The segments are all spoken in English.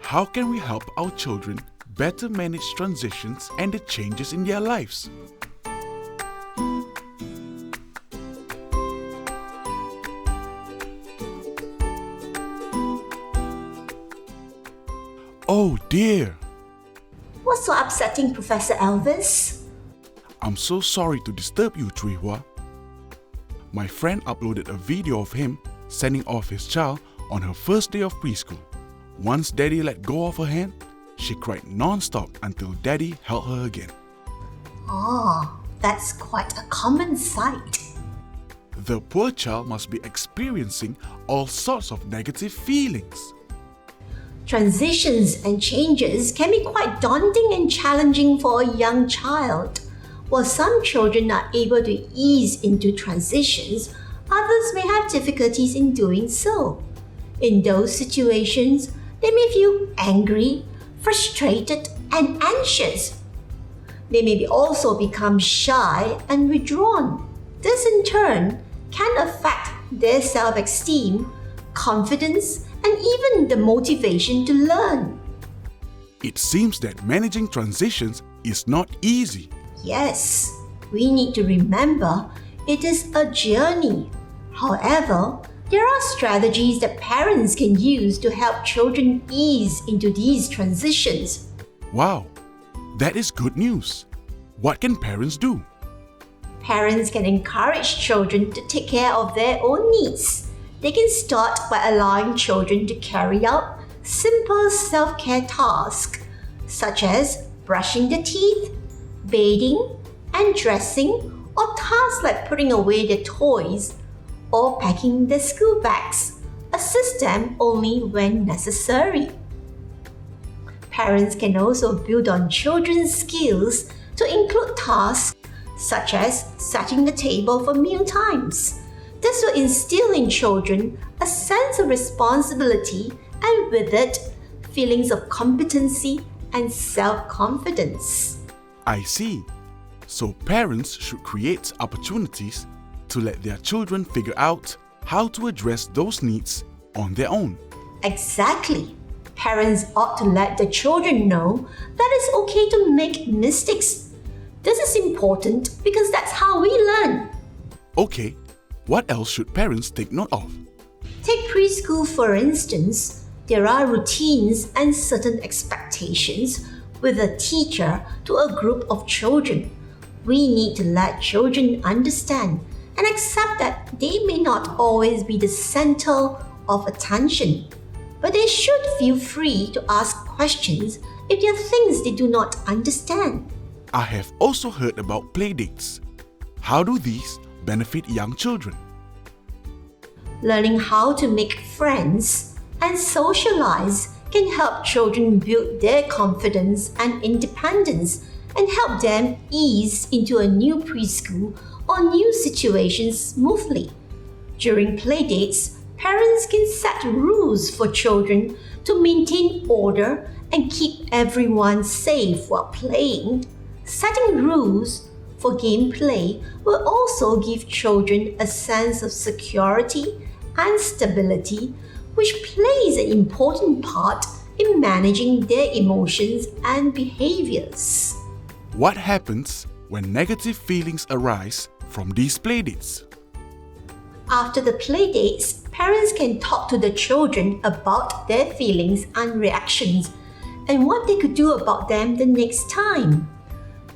How can we help our children better manage transitions and the changes in their lives? Oh dear! What's so upsetting, Professor Elvis? I'm so sorry to disturb you, Chui Hwa. My friend uploaded a video of him sending off his child on her first day of preschool. Once Daddy let go of her hand, she cried non-stop until Daddy held her again. Oh, that's quite a common sight. The poor child must be experiencing all sorts of negative feelings. Transitions and changes can be quite daunting and challenging for a young child. While some children are able to ease into transitions, others may have difficulties in doing so. In those situations, they may feel angry, frustrated, and anxious. They may also become shy and withdrawn. This in turn can affect their self-esteem, confidence, and even the motivation to learn. It seems that managing transitions is not easy. Yes, we need to remember it is a journey. However, there are strategies that parents can use to help children ease into these transitions. Wow, that is good news. What can parents do? Parents can encourage children to take care of their own needs. They can start by allowing children to carry out simple self-care tasks such as brushing the teeth, bathing, and dressing, or tasks like putting away their toys or packing their school bags. Assist them only when necessary. Parents can also build on children's skills to include tasks such as setting the table for meal times. This will instill in children a sense of responsibility and with it, feelings of competency and self-confidence. I see. So parents should create opportunities to let their children figure out how to address those needs on their own. Exactly. Parents ought to let their children know that it's okay to make mistakes. This is important because that's how we learn. Okay, what else should parents take note of? Take preschool for instance. There are routines and certain expectations with a teacher to a group of children. We need to let children understand and accept that they may not always be the center of attention, but they should feel free to ask questions if there are things they do not understand. I have also heard about playdates. How do these benefit young children? Learning how to make friends and socialize can help children build their confidence and independence and help them ease into a new preschool or new situations smoothly. During playdates, parents can set rules for children to maintain order and keep everyone safe while playing. Setting rules for gameplay will also give children a sense of security and stability, which plays an important part in managing their emotions and behaviors. What happens when negative feelings arise from these playdates? After the playdates, parents can talk to the children about their feelings and reactions and what they could do about them the next time.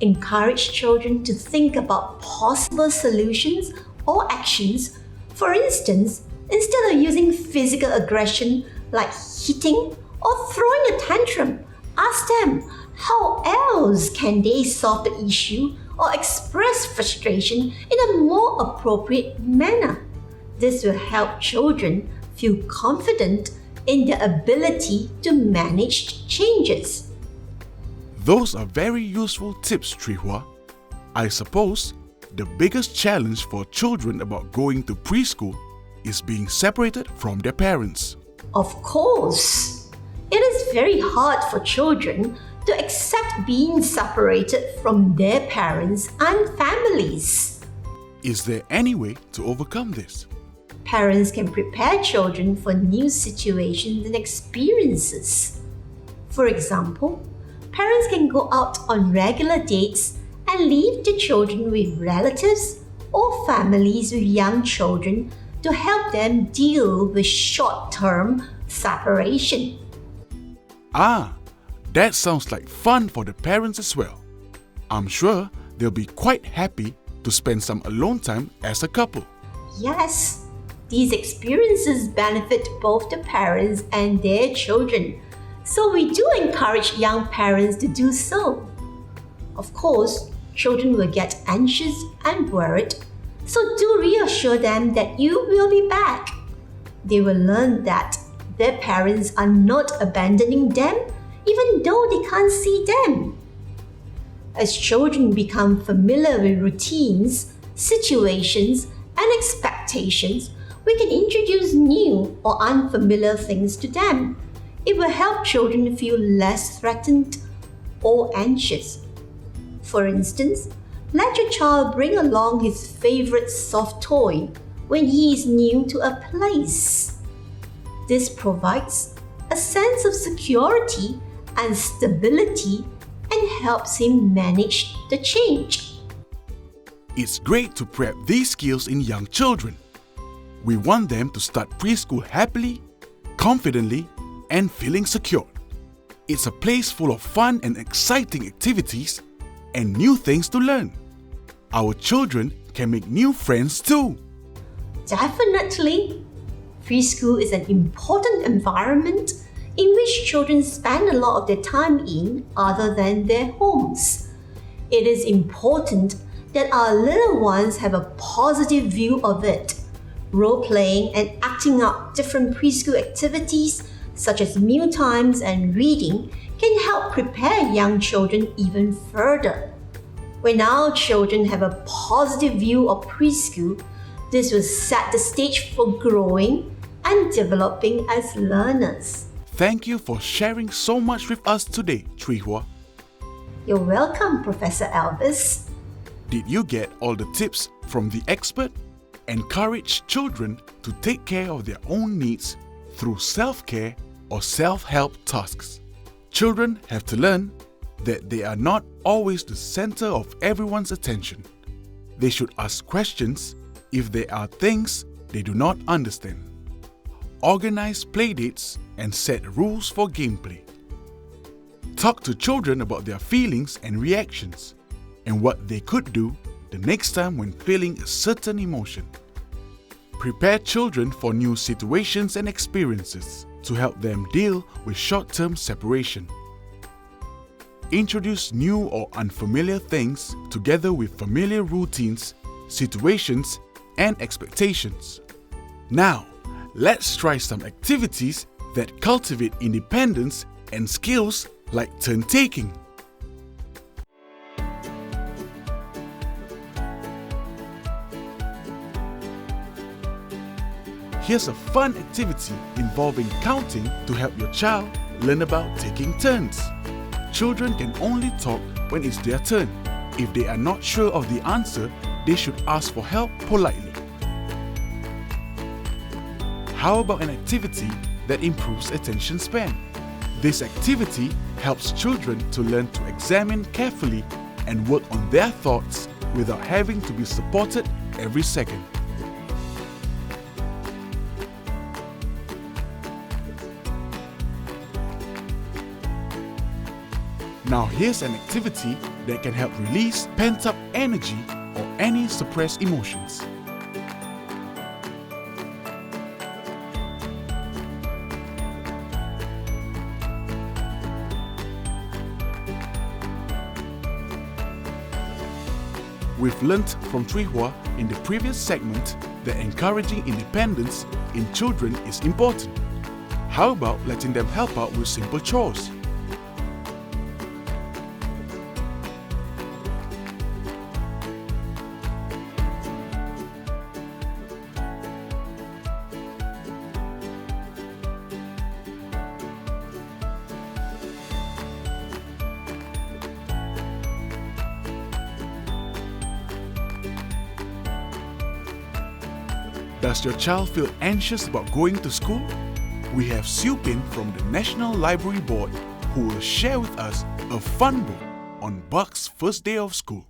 Encourage children to think about possible solutions or actions. For instance, instead of using physical aggression like hitting or throwing a tantrum, ask them how else can they solve the issue or express frustration in a more appropriate manner. This will help children feel confident in their ability to manage changes. Those are very useful tips, Chui Hwa. I suppose the biggest challenge for children about going to preschool is being separated from their parents. Of course, it is very hard for children to accept being separated from their parents and families. Is there any way to overcome this? Parents can prepare children for new situations and experiences. For example, parents can go out on regular dates and leave the children with relatives or families with young children to help them deal with short-term separation. Ah, that sounds like fun for the parents as well. I'm sure they'll be quite happy to spend some alone time as a couple. Yes, these experiences benefit both the parents and their children, so we do encourage young parents to do so. Of course, children will get anxious and worried, so do reassure them that you will be back. They will learn that their parents are not abandoning them even though they can't see them. As children become familiar with routines, situations, and expectations, we can introduce new or unfamiliar things to them. It will help children feel less threatened or anxious. For instance, let your child bring along his favorite soft toy when he is new to a place. This provides a sense of security and stability and helps him manage the change. It's great to prep these skills in young children. We want them to start preschool happily, confidently, and feeling secure. It's a place full of fun and exciting activities and new things to learn. Our children can make new friends too. Definitely. Preschool is an important environment in which children spend a lot of their time in other than their homes. It is important that our little ones have a positive view of it. Role-playing and acting out different preschool activities such as meal times and reading can help prepare young children even further. When our children have a positive view of preschool, this will set the stage for growing and developing as learners. Thank you for sharing so much with us today, Chui Hwa. You're welcome, Professor Elvis. Did you get all the tips from the expert? Encourage children to take care of their own needs through self-care or self-help tasks. Children have to learn that they are not always the center of everyone's attention. They should ask questions if there are things they do not understand. Organize playdates and set rules for gameplay. Talk to children about their feelings and reactions and what they could do the next time when feeling a certain emotion. Prepare children for new situations and experiences to help them deal with short-term separation. Introduce new or unfamiliar things together with familiar routines, situations, and expectations. Now, let's try some activities that cultivate independence and skills like turn-taking. Here's a fun activity involving counting to help your child learn about taking turns. Children can only talk when it's their turn. If they are not sure of the answer, they should ask for help politely. How about an activity that improves attention span? This activity helps children to learn to examine carefully and work on their thoughts without having to be supported every second. Now here's an activity that can help release pent-up energy or any suppressed emotions. We've learnt from Chui Hwa in the previous segment that encouraging independence in children is important. How about letting them help out with simple chores? Does your child feel anxious about going to school? We have Sieu Pin from the National Library Board who will share with us a fun book on Buck's first day of school.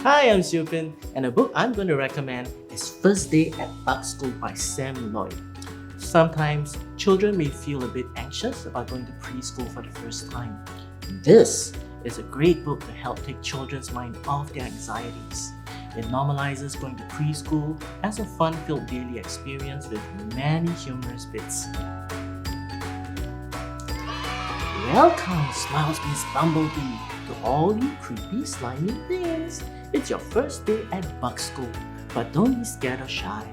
Hi, I'm Sieu Pin, and the book I'm going to recommend is First Day at Buck School by Sam Lloyd. Sometimes, children may feel a bit anxious about going to preschool for the first time. This is a great book to help take children's mind off their anxieties. It normalizes going to preschool as a fun-filled daily experience with many humorous bits. Welcome, Smiles Miss Bumblebee, to all you creepy, slimy things. It's your first day at Buck School, but don't be scared or shy.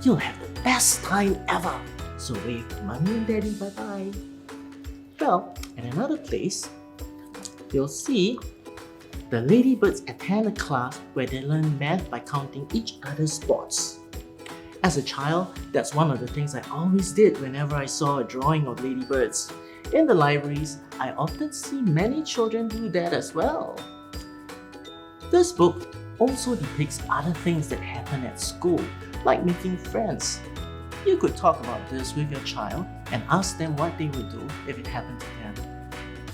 You'll have the best time ever. So wave Mommy and Daddy bye-bye. Well, in another place, you'll see the ladybirds attend a class where they learn math by counting each other's spots. As a child, that's one of the things I always did whenever I saw a drawing of ladybirds. In the libraries, I often see many children do that as well. This book also depicts other things that happen at school, like making friends. You could talk about this with your child and ask them what they would do if it happened to them.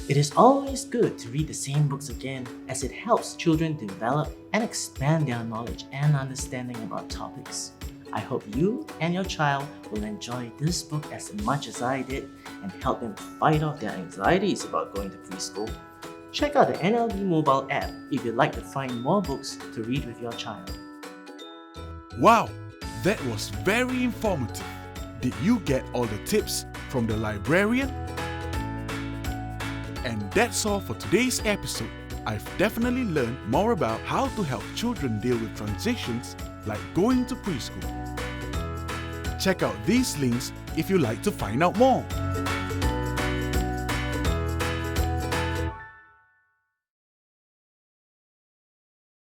It is always good to read the same books again, as it helps children develop and expand their knowledge and understanding about topics. I hope you and your child will enjoy this book as much as I did and help them fight off their anxieties about going to preschool. Check out the NLB mobile app if you'd like to find more books to read with your child. Wow, that was very informative. Did you get all the tips from the librarian? And that's all for today's episode. I've definitely learned more about how to help children deal with transitions like going to preschool. Check out these links if you'd like to find out more.